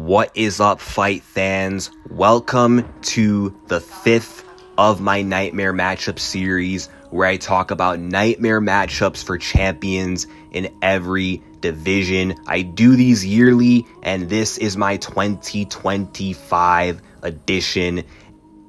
What is up, fight fans? Welcome to the 5th of my Nightmare Matchup series, where I talk about nightmare matchups for champions in every division. I do these yearly, and this is my 2025 edition.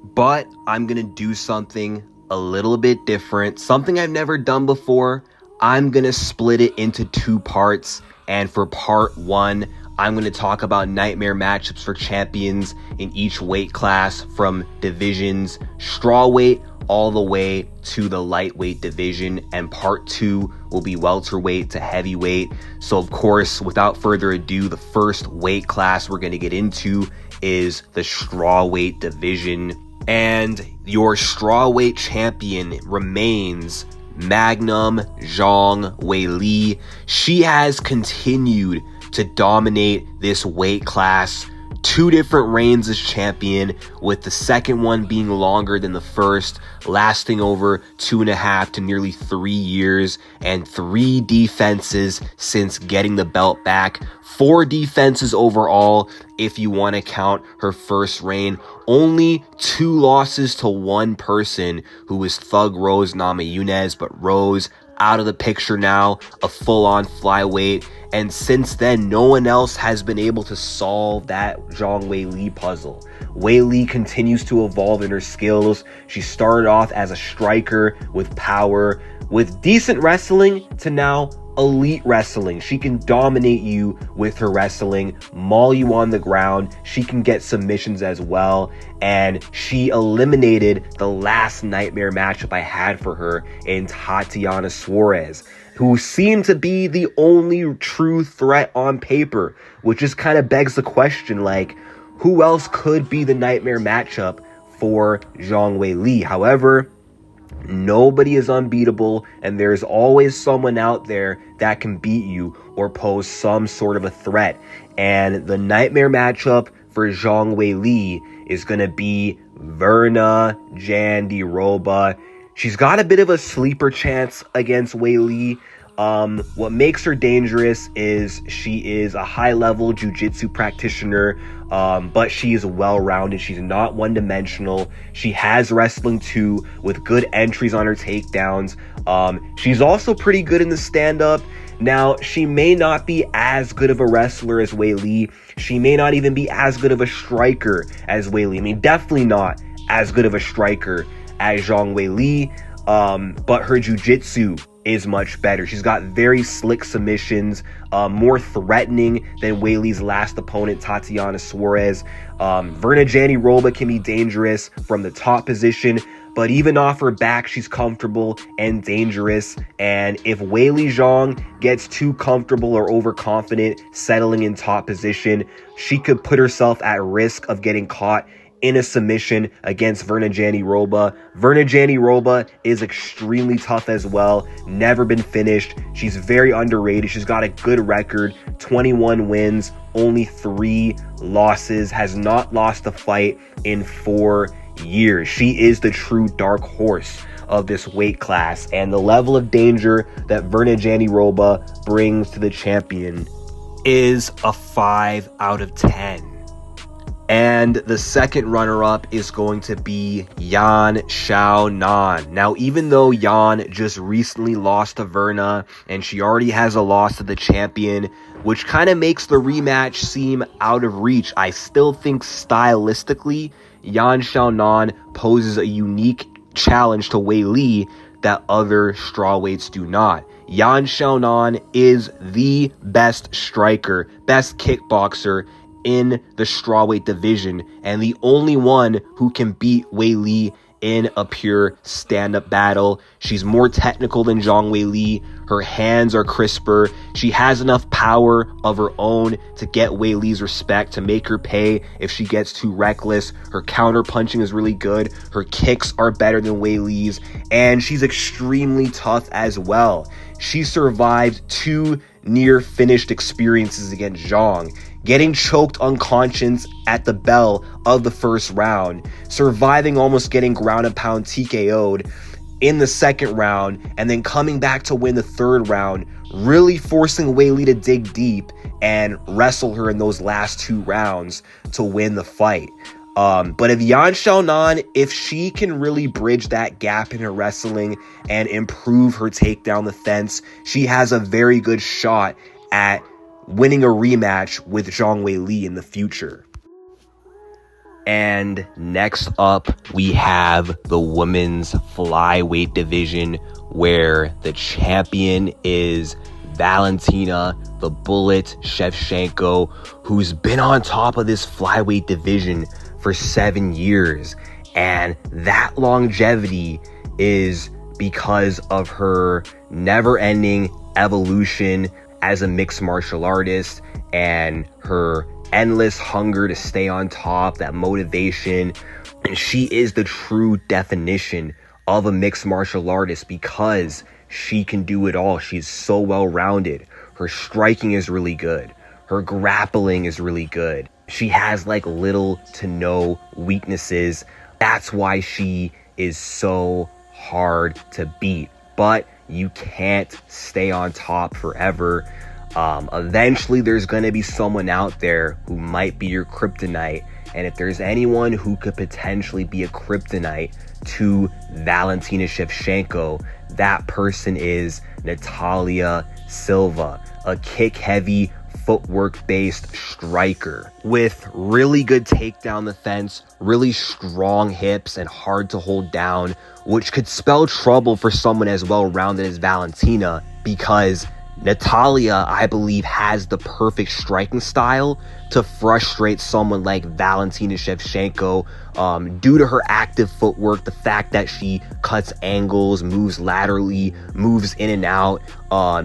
But I'm going to do something a little bit different, something I've never done before. I'm going to split it into two parts, and for part one, I'm going to talk about nightmare matchups for champions in each weight class, from divisions strawweight all the way to the lightweight division, and part two will be welterweight to heavyweight. So of course, without further ado, the first weight class we're going to get into is the strawweight division, and your strawweight champion remains Magnum Zhang Weili. She has continued to dominate this weight class. 2 different reigns as champion, with the second one being longer than the first, lasting over 2.5 to nearly 3 years, and 3 defenses since getting the belt back. 4 defenses overall if you want to count her first reign. Only 2 losses to one person, who was Thug Rose Namajunas, but Rose out of the picture now, a full-on flyweight, and since then no one else has been able to solve that Zhang Weili puzzle. Weili continues to evolve in her skills. She started off as a striker with power, with decent wrestling, to now elite wrestling. She can dominate you with her wrestling, maul you on the ground. She can get submissions as well, and she eliminated the last nightmare matchup I had for her in Tatiana Suarez, who seemed to be the only true threat on paper, which just kind of begs the question, like, who else could be the nightmare matchup for Zhang Weili? However, nobody is unbeatable, and there's always someone out there that can beat you or pose some sort of a threat. And the nightmare matchup for Zhang Weili is going to be Virna Jandiroba. She's got a bit of a sleeper chance against Weili. What makes her dangerous is she is a high-level jiu-jitsu practitioner, but she is well-rounded. She's not one-dimensional. She has wrestling too, with good entries on her takedowns. She's also pretty good in the stand-up. Now, she may not be as good of a wrestler as Weili. She may not even be as good of a striker as Weili. I mean, definitely not as good of a striker as Zhang Weili, but her jiu-jitsu is much better. She's got very slick submissions, more threatening than Weili's last opponent, Tatiana Suarez. Virna Jandiroba can be dangerous from the top position, but even off her back, she's comfortable and dangerous. And if Weili Zhang gets too comfortable or overconfident settling in top position, she could put herself at risk of getting caught in a submission against Virna Jandiroba. Virna Jandiroba is extremely tough as well, never been finished. She's very underrated. She's got a good record, 21 wins, only 3 losses, has not lost a fight in 4 years. She is the true dark horse of this weight class, and the level of danger that Virna Jandiroba brings to the champion is a 5 out of 10. And the second runner-up is going to be Yan Xiaonan. Now, even though Yan just recently lost to Virna, and she already has a loss to the champion, which kind of makes the rematch seem out of reach, I still think stylistically, Yan Xiaonan poses a unique challenge to Weili that other strawweights do not. Yan Xiaonan is the best striker, best kickboxer in the strawweight division, and the only one who can beat Weili in a pure stand-up battle. She's more technical than Zhang Weili. Her hands are crisper. She has enough power of her own to get Weili's respect, to make her pay if she gets too reckless. Her counter punching is really good. Her kicks are better than Weili's, and she's extremely tough as well. She survived 2 near-finished experiences against Zhang, getting choked unconscious at the bell of the first round, surviving almost getting ground and pound TKO'd in the second round, and then coming back to win the third round, really forcing Weili to dig deep and wrestle her in those last 2 rounds to win the fight. But if Yan Xiaonan, if she can really bridge that gap in her wrestling and improve her takedown defense, she has a very good shot at winning a rematch with Zhang Weili in the future. And next up, we have the women's flyweight division, where the champion is Valentina "the Bullet" Shevchenko, who's been on top of this flyweight division for 7 years. And that longevity is because of her never-ending evolution as a mixed martial artist and her endless hunger to stay on top, that motivation. And she is the true definition of a mixed martial artist because she can do it all. She's so well-rounded. Her striking is really good. Her grappling is really good. She has like little to no weaknesses. That's why she is so hard to beat. But you can't stay on top forever. Eventually there's going to be someone out there who might be your kryptonite. And if there's anyone who could potentially be a kryptonite to Valentina Shevchenko, that person is Natalia Silva, a kick-heavy, footwork-based striker with really good takedown defense, really strong hips, and hard to hold down, which could spell trouble for someone as well-rounded as Valentina, because Natalia, I believe, has the perfect striking style to frustrate someone like Valentina Shevchenko, due to her active footwork, the fact that she cuts angles, moves laterally, moves in and out,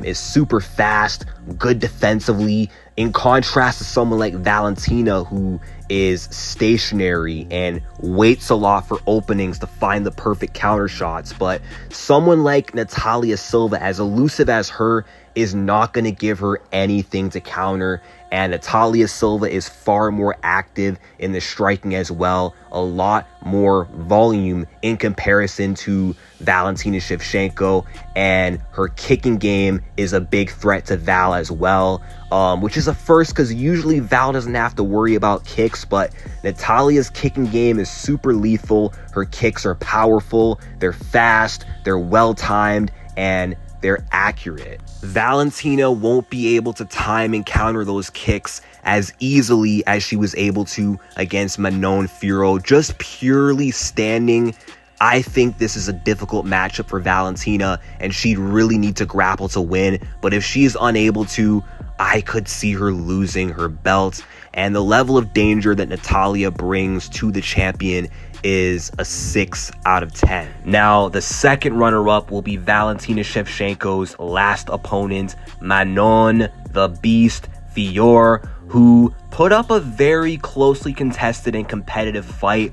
is super fast, good defensively, in contrast to someone like Valentina, who is stationary and waits a lot for openings to find the perfect counter shots. But someone like Natalia Silva, as elusive as her, is not going to give her anything to counter. And Natalia Silva is far more active in the striking as well, a lot more volume in comparison to Valentina Shevchenko, and her kicking game is a big threat to Val as well, which is a first because usually Val doesn't have to worry about kicks, but Natalia's kicking game is super lethal. Her kicks are powerful, they're fast, they're well-timed, and they're accurate. Valentina won't be able to time and counter those kicks as easily as she was able to against Manon Fiorot. Just purely standing, I think this is a difficult matchup for Valentina, and she'd really need to grapple to win. But if she is unable to, I could see her losing her belt. And the level of danger that Natalia brings to the champion is a 6 out of 10. Now, the second runner-up will be Valentina Shevchenko's last opponent, Manon the Beast Fiorot, who put up a very closely contested and competitive fight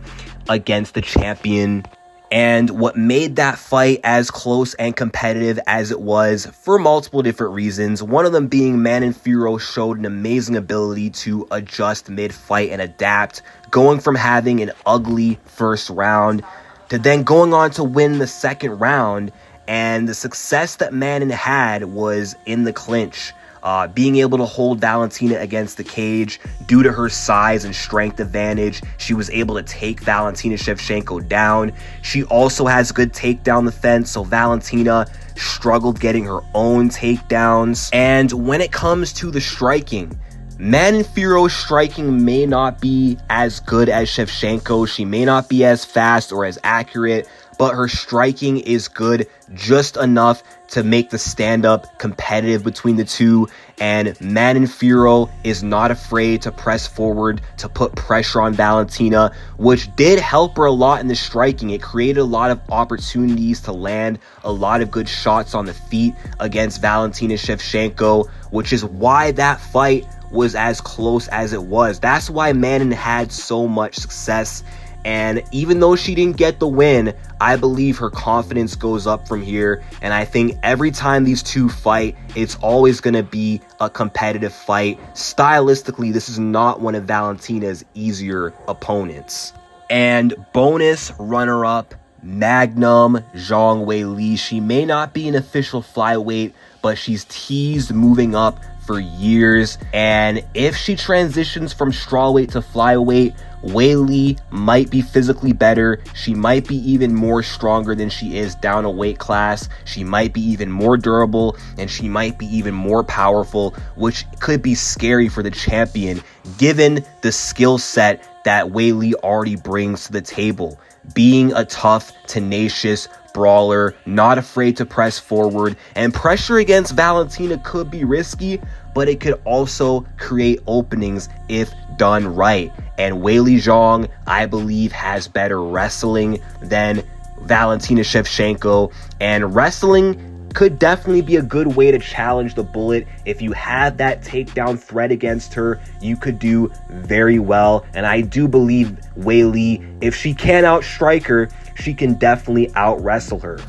against the champion. And what made that fight as close and competitive as it was, for multiple different reasons, one of them being Manon Fiorot showed an amazing ability to adjust mid-fight and adapt, going from having an ugly first round to then going on to win the second round. And the success that Manon had was in the clinch. Being able to hold Valentina against the cage due to her size and strength advantage. She was able to take Valentina Shevchenko down. She also has good takedown defense, so Valentina struggled getting her own takedowns. And when it comes to the striking, Manon Fiorot's striking may not be as good as Shevchenko. She may not be as fast or as accurate, but her striking is good, just enough to make the stand-up competitive between the two. And Manon Fiorot is not afraid to press forward, to put pressure on Valentina, which did help her a lot in the striking. It created a lot of opportunities to land a lot of good shots on the feet against Valentina Shevchenko, which is why that fight was as close as it was. That's why Manon had so much success. And even though she didn't get the win, I believe her confidence goes up from here. And I think every time these two fight, it's always going to be a competitive fight. Stylistically, this is not one of Valentina's easier opponents. And bonus runner-up, Magnum Zhang Weili. She may not be an official flyweight, but she's teased moving up for years. And if she transitions from strawweight to flyweight, Weili might be physically better. She might be even more stronger than she is down a weight class. She might be even more durable, and she might be even more powerful, which could be scary for the champion given the skill set that Weili already brings to the table. Being a tough, tenacious brawler, not afraid to press forward, and pressure against Valentina could be risky, but it could also create openings if done right. And Weili Zhang, I believe, has better wrestling than Valentina Shevchenko, and wrestling could definitely be a good way to challenge the Bullet. If you have that takedown threat against her, you could do very well. And I do believe Weili, if she can outstrike her, she can definitely out-wrestle her.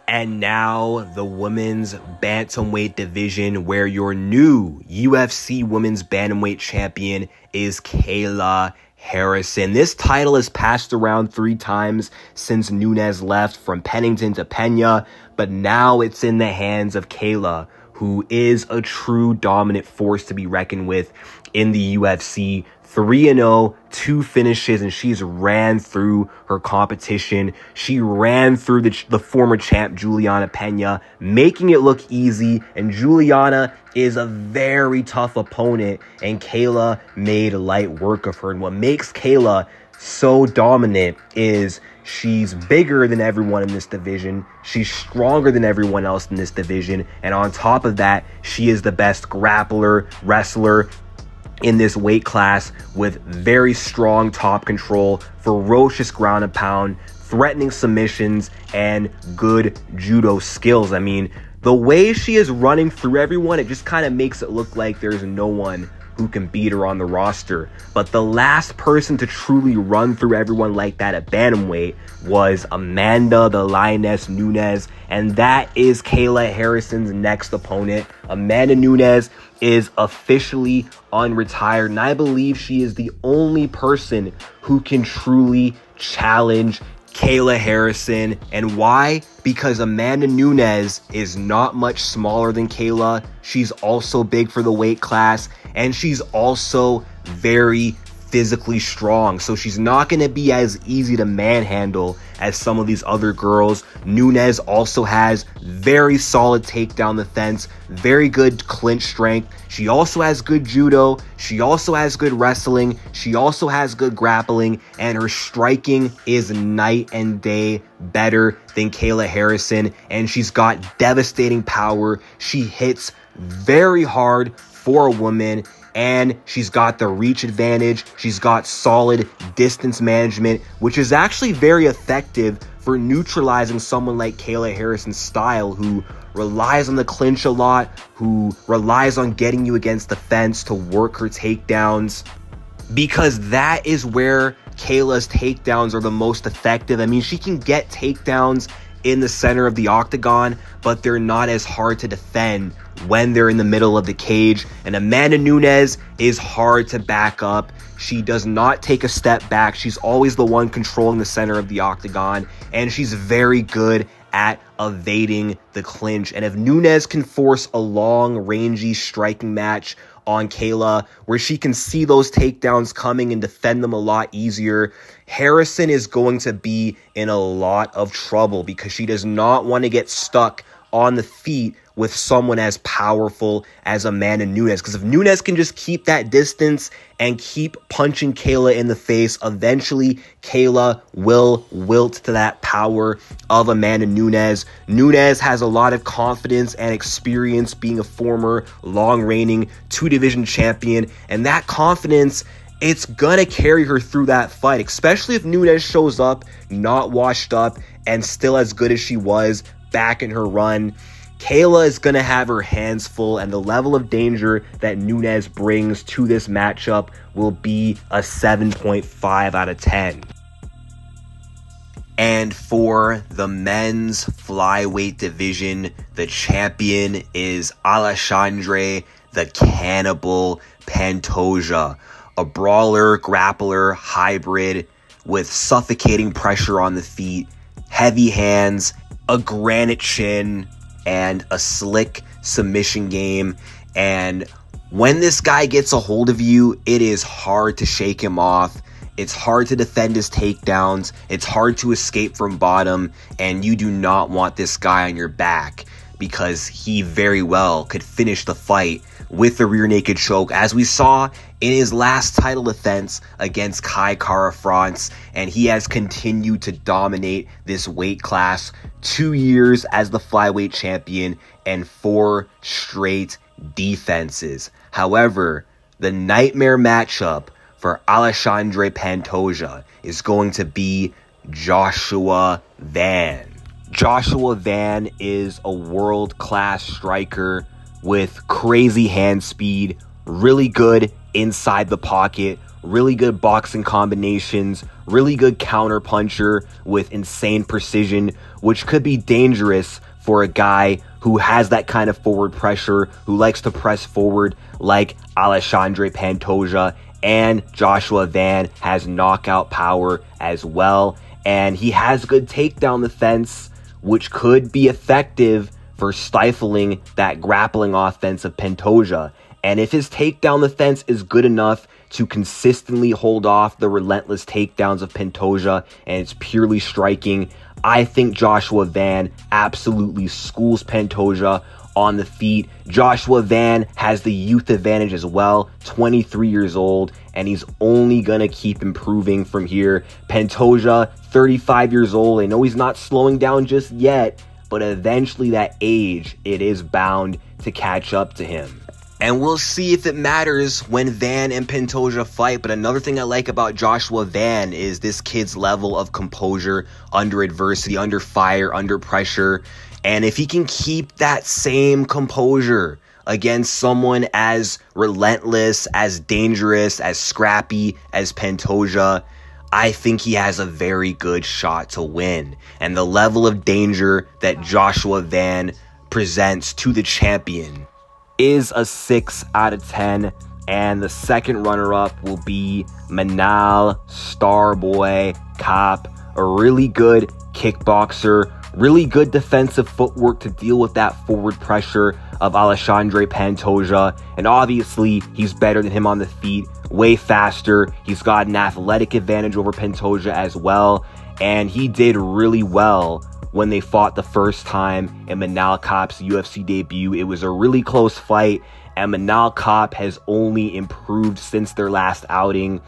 And now the women's bantamweight division, where your new UFC women's bantamweight champion is Kayla Harrison. This title has passed around 3 times since Nunes left from Pennington to Pena, but now it's in the hands of Kayla, who is a true dominant force to be reckoned with in the UFC. 3-0, 2 finishes, and she's ran through her competition. She ran through the former champ Juliana Pena, making it look easy, and Juliana is a very tough opponent, and Kayla made light work of her. And what makes Kayla so dominant is she's bigger than everyone in this division. She's stronger than everyone else in this division, and on top of that, she is the best grappler, wrestler in this weight class, with very strong top control, ferocious ground and pound, threatening submissions, and good judo skills. I mean, the way she is running through everyone, it just kind of makes it look like there's no one who can beat her on the roster. But the last person to truly run through everyone like that at bantamweight was Amanda the Lioness Nunes, and that is Kayla Harrison's next opponent. Amanda Nunes is officially unretired, and I believe she is the only person who can truly challenge Kayla Harrison. And why? Because Amanda Nunes is not much smaller than Kayla. She's also big for the weight class, and she's also very physically strong, so she's not going to be as easy to manhandle as some of these other girls. Nunes also has very solid takedown defense, very good clinch strength. She also has good judo. She also has good wrestling. She also has good grappling, and her striking is night and day better than Kayla Harrison, and she's got devastating power. She hits very hard for a woman, and she's got the reach advantage. She's got solid distance management, which is actually very effective for neutralizing someone like Kayla Harrison's style, who relies on the clinch a lot, who relies on getting you against the fence to work her takedowns, because that is where Kayla's takedowns are the most effective. I mean, she can get takedowns in the center of the octagon, but they're not as hard to defend when they're in the middle of the cage. And Amanda Nunes is hard to back up. She does not take a step back. She's always the one controlling the center of the octagon, and she's very good at evading the clinch. And if Nunes can force a long, rangy striking match on Kayla, where she can see those takedowns coming and defend them a lot easier, Harrison is going to be in a lot of trouble, because she does not want to get stuck on the feet with someone as powerful as Amanda Nunes. Because if Nunes can just keep that distance and keep punching Kayla in the face, eventually Kayla will wilt to that power of Amanda Nunes. Nunes has a lot of confidence and experience, being a former long-reigning 2-division champion, and that confidence, it's gonna carry her through that fight, especially if Nunes shows up not washed up and still as good as she was back in her run. Kayla is going to have her hands full, and the level of danger that Nunes brings to this matchup will be a 7.5 out of 10. And for the men's flyweight division, the champion is Alexandre the Cannibal Pantoja, a brawler, grappler, hybrid with suffocating pressure on the feet, heavy hands, a granite chin, and a slick submission game. And when this guy gets a hold of you, it is hard to shake him off. It's hard to defend his takedowns. It's hard to escape from bottom. And you do not want this guy on your back, because he very well could finish the fight with the rear naked choke, as we saw in his last title defense against Kai Kara-France. And he has continued to dominate this weight class. 2 years as the flyweight champion and 4 straight defenses. However, the nightmare matchup for Alexandre Pantoja is going to be Joshua Van. Joshua Van is a world-class striker with crazy hand speed, really good inside the pocket, really good boxing combinations, really good counter puncher with insane precision, which could be dangerous for a guy who has that kind of forward pressure, who likes to press forward like Alexandre Pantoja. And Joshua Van has knockout power as well, and he has good takedown defense, which could be effective for stifling that grappling offense of Pantoja. And if his takedown defense is good enough to consistently hold off the relentless takedowns of Pantoja and it's purely striking, I think Joshua Van absolutely schools Pantoja on the feet. Joshua Van has the youth advantage as well, 23 years old, and he's only going to keep improving from here. Pantoja, 35 years old. I know he's not slowing down just yet, but eventually that age, it is bound to catch up to him. And we'll see if it matters when Van and Pantoja fight. But another thing I like about Joshua Van is this kid's level of composure under adversity, under fire, under pressure. And if he can keep that same composure against someone as relentless, as dangerous, as scrappy as Pantoja, I think he has a very good shot to win. And the level of danger that Joshua Van presents to the champion is a 6 out of 10. And the second runner-up will be Manal Starboy Cop, a really good kickboxer, really good defensive footwork to deal with that forward pressure of Alexandre Pantoja. And obviously, he's better than him on the feet, way faster. He's got an athletic advantage over Pantoja as well. And he did really well when they fought the first time in Manal Cop's UFC debut. It was a really close fight, and Manal Cop has only improved since their last outing.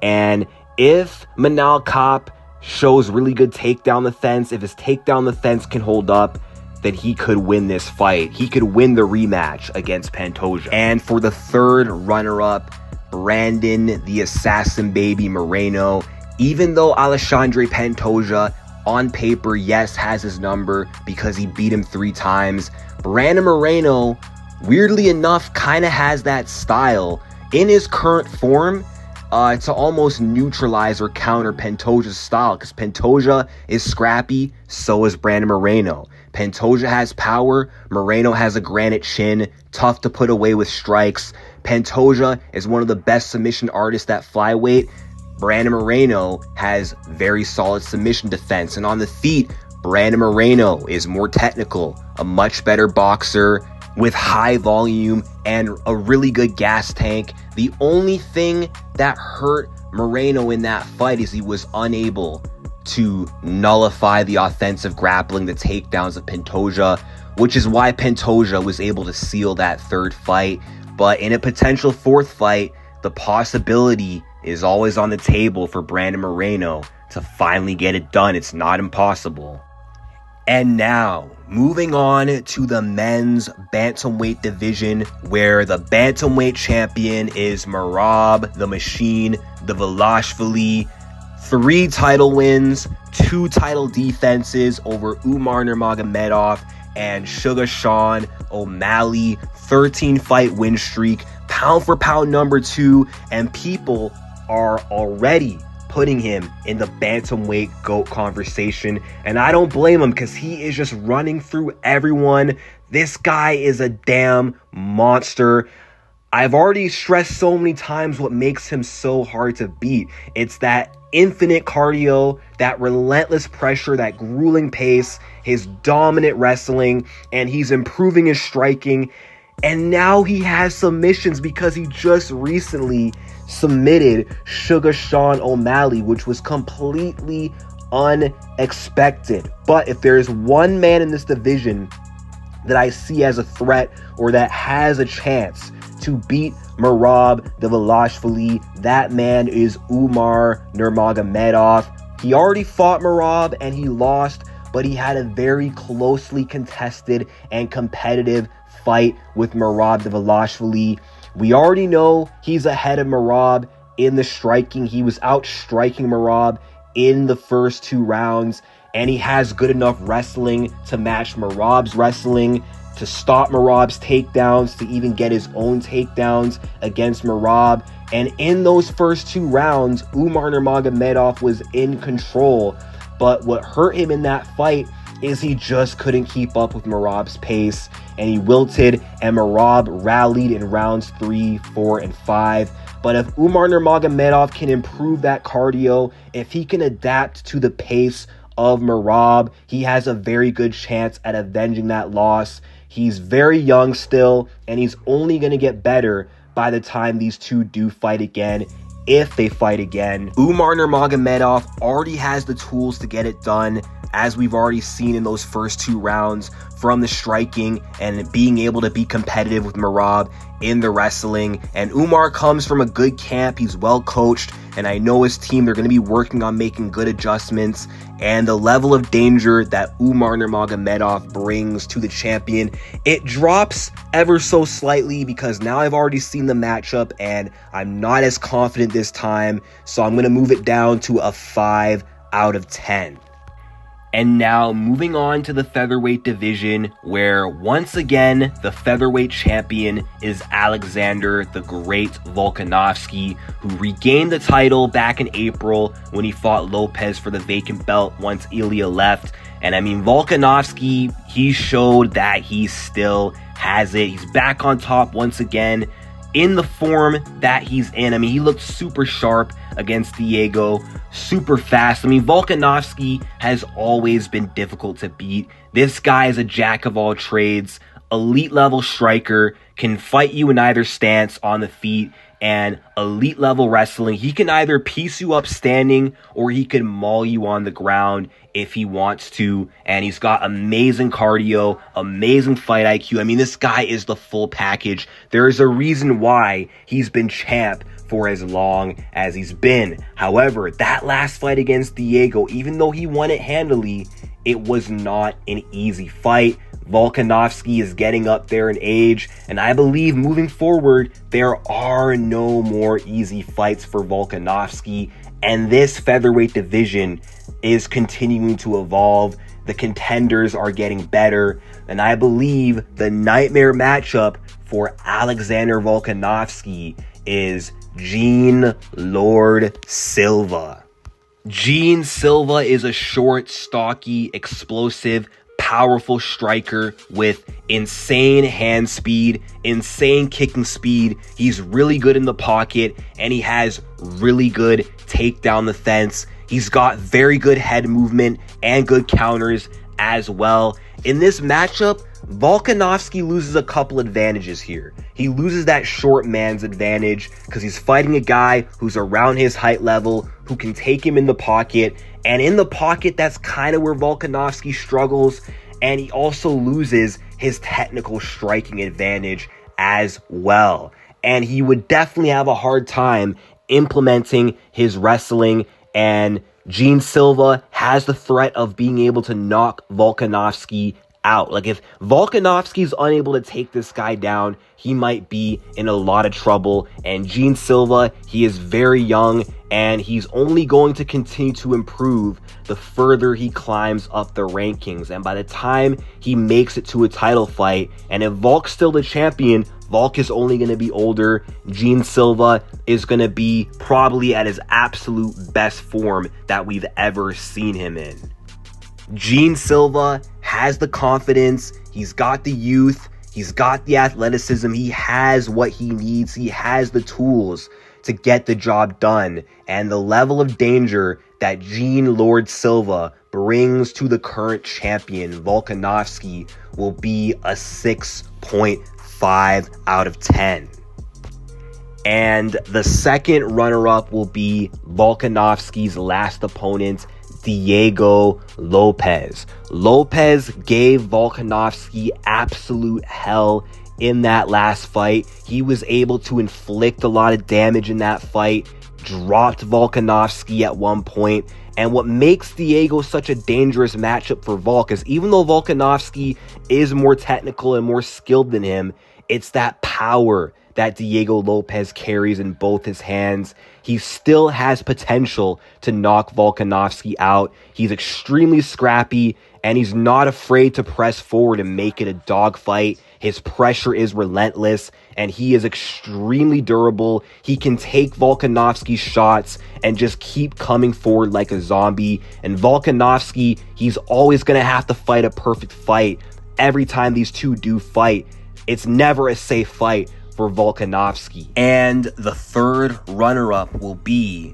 And if Manal Cop shows really good takedown defense, if his takedown defense can hold up, then he could win this fight. He could win the rematch against Pantoja. And for the third runner-up, Brandon the Assassin Baby Moreno. Even though Alexandre Pantoja on paper, yes, has his number because he beat him 3 times, Brandon Moreno, weirdly enough, kind of has that style in his current form to almost neutralize or counter Pantoja's style, because Pantoja is scrappy, so is Brandon Moreno. Pantoja has power, Moreno has a granite chin, tough to put away with strikes. Pantoja is one of the best submission artists at flyweight. Brandon Moreno has very solid submission defense. And on the feet, Brandon Moreno is more technical, a much better boxer with high volume and a really good gas tank. The only thing that hurt Moreno in that fight is he was unable to nullify the offensive grappling, the takedowns of Pantoja, which is why Pantoja was able to seal that third fight. But in a potential fourth fight, the possibility is always on the table for Brandon Moreno to finally get it done. It's not impossible. And now, moving on to the men's bantamweight division, where the bantamweight champion is Merab the Machine Dvalishvili. 3 title wins, 2 title defenses over Umar Nurmagomedov and Sugar Sean O'Malley. 13-fight win streak, pound for pound number 2, and people are already putting him in the bantamweight GOAT conversation, and I don't blame him, because he is just running through everyone. This guy is a damn monster. I've already stressed so many times what makes him so hard to beat. It's that infinite cardio, that relentless pressure, that grueling pace, his dominant wrestling, and he's improving his striking. And now he has submissions because he just recently submitted Sugar Sean O'Malley, which was completely unexpected. But if there's one man in this division that I see as a threat or that has a chance to beat Merab Dvalishvili, that man is Umar Nurmagomedov. He already fought Merab and he lost, but he had a very closely contested and competitive fight with Merab Dvalishvili. We already know he's ahead of Merab in the striking. He was out striking Merab in the first 2 rounds, and he has good enough wrestling to match Merab's wrestling, to stop Merab's takedowns, to even get his own takedowns against Merab. And in those first 2 rounds, Umar Nurmagomedov was in control. But what hurt him in that fight is he just couldn't keep up with Merab's pace, and he wilted, and Merab rallied in rounds 3, 4, and 5. But if Umar Nurmagomedov can improve that cardio, if he can adapt to the pace of Merab, he has a very good chance at avenging that loss. He's very young still, and he's only going to get better by the time these two do fight again, if they fight again. Umar Nurmagomedov already has the tools to get it done, as we've already seen in those first 2 rounds, from the striking and being able to be competitive with Merab in the wrestling. And Umar comes from a good camp. He's well coached, and I know his team, they're going to be working on making good adjustments. And the level of danger that Umar Nurmagomedov brings to the champion, it drops ever so slightly, because now I've already seen the matchup and I'm not as confident this time, so I'm going to move it down to a 5 out of 10. And now moving on to the featherweight division, where once again the featherweight champion is Alexander the Great Volkanovski, who regained the title back in April when he fought Lopez for the vacant belt once Ilia left. And I mean, Volkanovski, he showed that he still has it. He's back on top once again in the form that he's in. I mean, he looked super sharp against Diego, super fast. I mean, Volkanovski has always been difficult to beat. This guy is a jack of all trades, elite level striker, can fight you in either stance on the feet, and elite level wrestling. He can either piece you up standing or he can maul you on the ground if he wants to. And he's got amazing cardio, amazing fight IQ. I mean, this guy is the full package. There is a reason why he's been champ for as long as he's been. However, that last fight against Diego, even though he won it handily, it was not an easy fight. Volkanovski is getting up there in age, and I believe moving forward, there are no more easy fights for Volkanovski, and this featherweight division is continuing to evolve. The contenders are getting better, and I believe the nightmare matchup for Alexander Volkanovski is Gene Lord Silva. Gene Silva is a short, stocky, explosive, powerful striker with insane hand speed, insane kicking speed. He's really good in the pocket, and he has really good takedown defense. He's got very good head movement and good counters as well. In this matchup, Volkanovski loses a couple advantages here. He loses that short man's advantage because he's fighting a guy who's around his height level, who can take him in the pocket. And in the pocket, that's kind of where Volkanovski struggles. And he also loses his technical striking advantage as well. And he would definitely have a hard time implementing his wrestling. And Gene Silva has the threat of being able to knock Volkanovski out. Like, if Volkanovski's unable to take this guy down, he might be in a lot of trouble. And Gene Silva, he is very young, and he's only going to continue to improve the further he climbs up the rankings. And by the time he makes it to a title fight, and if Volk's still the champion, Volk is only going to be older. Gene Silva is going to be probably at his absolute best form that we've ever seen him in. Gene Silva has the confidence, he's got the youth, he's got the athleticism, he has what he needs, he has the tools to get the job done. And the level of danger that Gene Lord Silva brings to the current champion, Volkanovski, will be a 6.5 5 out of 10. And the second runner-up will be Volkanovski's last opponent, Diego Lopes. Lopes gave Volkanovski absolute hell in that last fight. He was able to inflict a lot of damage in that fight, dropped Volkanovski at one point. And what makes Diego such a dangerous matchup for Volk is even though Volkanovski is more technical and more skilled than him, it's that power that Diego Lopes carries in both his hands. He still has potential to knock Volkanovski out. He's extremely scrappy, and he's not afraid to press forward and make it a dogfight. His pressure is relentless, and he is extremely durable. He can take Volkanovski's shots and just keep coming forward like a zombie. And Volkanovski, he's always going to have to fight a perfect fight. Every time these two do fight, it's never a safe fight for Volkanovski. And the third runner-up will be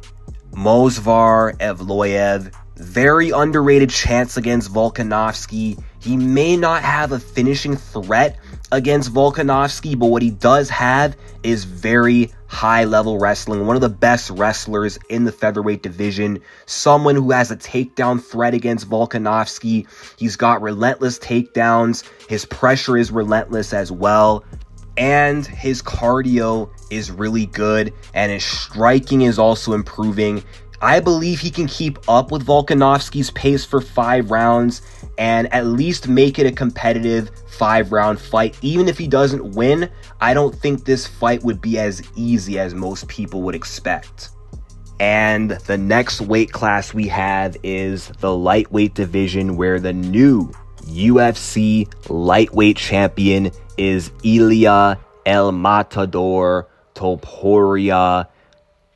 Movsar Evloev. Very underrated chance against Volkanovski. He may not have a finishing threat against Volkanovski, but what he does have is very high-level wrestling. One of the best wrestlers in the featherweight division. Someone who has a takedown threat against Volkanovski. He's got relentless takedowns. His pressure is relentless as well. And his cardio is really good, and his striking is also improving. I believe he can keep up with Volkanovski's pace for 5 rounds and at least make it a competitive 5-round fight. Even if he doesn't win, I don't think this fight would be as easy as most people would expect. And the next weight class we have is the lightweight division, where the new UFC lightweight champion is Ilia El Matador Topuria.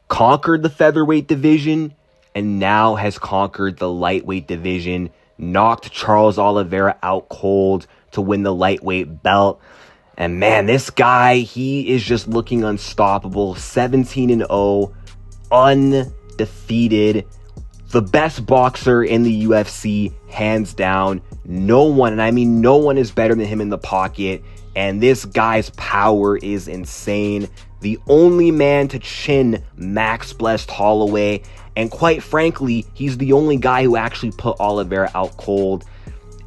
Conquered the featherweight division and now has conquered the lightweight division. Knocked Charles Oliveira out cold to win the lightweight belt. And man, this guy, he is just looking unstoppable. 17-0, undefeated. The best boxer in the UFC, hands down. No one, and I mean no one, is better than him in the pocket. And this guy's power is insane. The only man to chin Max Blessed Holloway. And quite frankly, he's the only guy who actually put Oliveira out cold.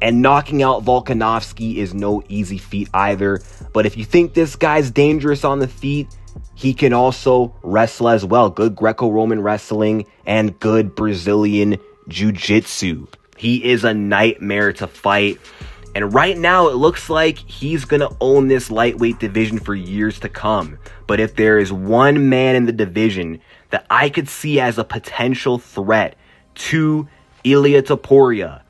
And knocking out Volkanovski is no easy feat either. But if you think this guy's dangerous on the feet, he can also wrestle as well. Good Greco-Roman wrestling and good Brazilian Jiu-Jitsu. He is a nightmare to fight. And right now, it looks like he's going to own this lightweight division for years to come. But if there is one man in the division that I could see as a potential threat to Ilia Topuria,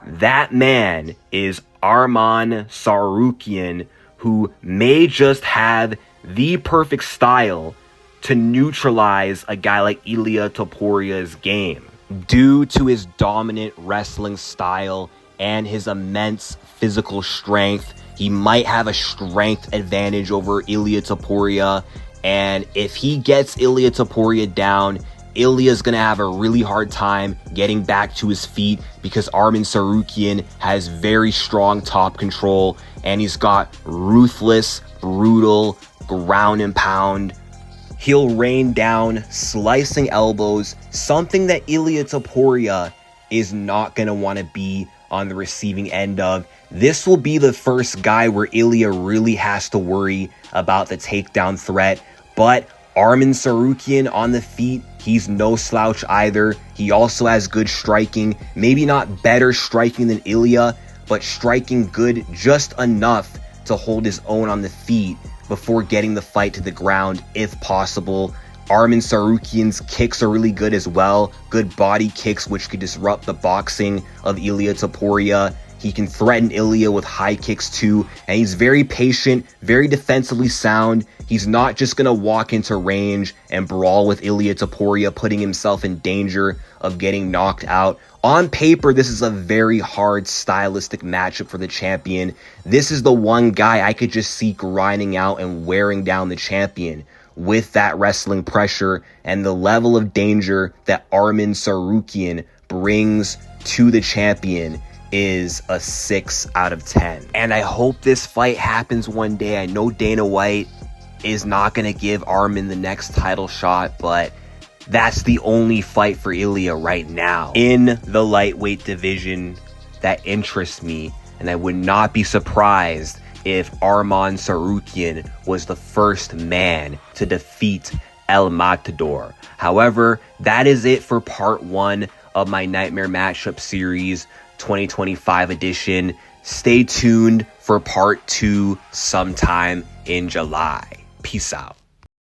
that man is Arman Tsarukyan, who may just have the perfect style to neutralize a guy like Ilia Topuria's game. Due to his dominant wrestling style and his immense physical strength, he might have a strength advantage over Ilia Topuria. And if he gets Ilia Topuria down, Ilya's going to have a really hard time getting back to his feet because Arman Tsarukyan has very strong top control and he's got ruthless, brutal ground and pound. He'll rain down slicing elbows, something that Ilia Topuria is not going to want to be on the receiving end of. This will be the first guy where Ilia really has to worry about the takedown threat. But Arman Tsarukyan on the feet, he's no slouch either. He also has good striking. Maybe not better striking than Ilia, but striking good just enough to hold his own on the feet before getting the fight to the ground if possible. Arman Tsarukyan's kicks are really good as well. Good body kicks which could disrupt the boxing of Ilia Topuria. He can threaten Ilia with high kicks too, and he's very patient, very defensively sound. He's not just going to walk into range and brawl with Ilia Topuria, putting himself in danger of getting knocked out. On paper, this is a very hard stylistic matchup for the champion. This is the one guy I could just see grinding out and wearing down the champion with that wrestling pressure and the level of danger that Arman Tsarukyan brings to the champion. is a 6 out of 10. And I hope this fight happens one day. I know Dana White is not going to give Arman the next title shot, but that's the only fight for Ilia right now in the lightweight division that interests me. And I would not be surprised if Arman Tsarukyan was the first man to defeat El Matador. However, that is it for part 1 of my Nightmare Matchup Series 2025 edition. Stay tuned for part 2 sometime in July. Peace out.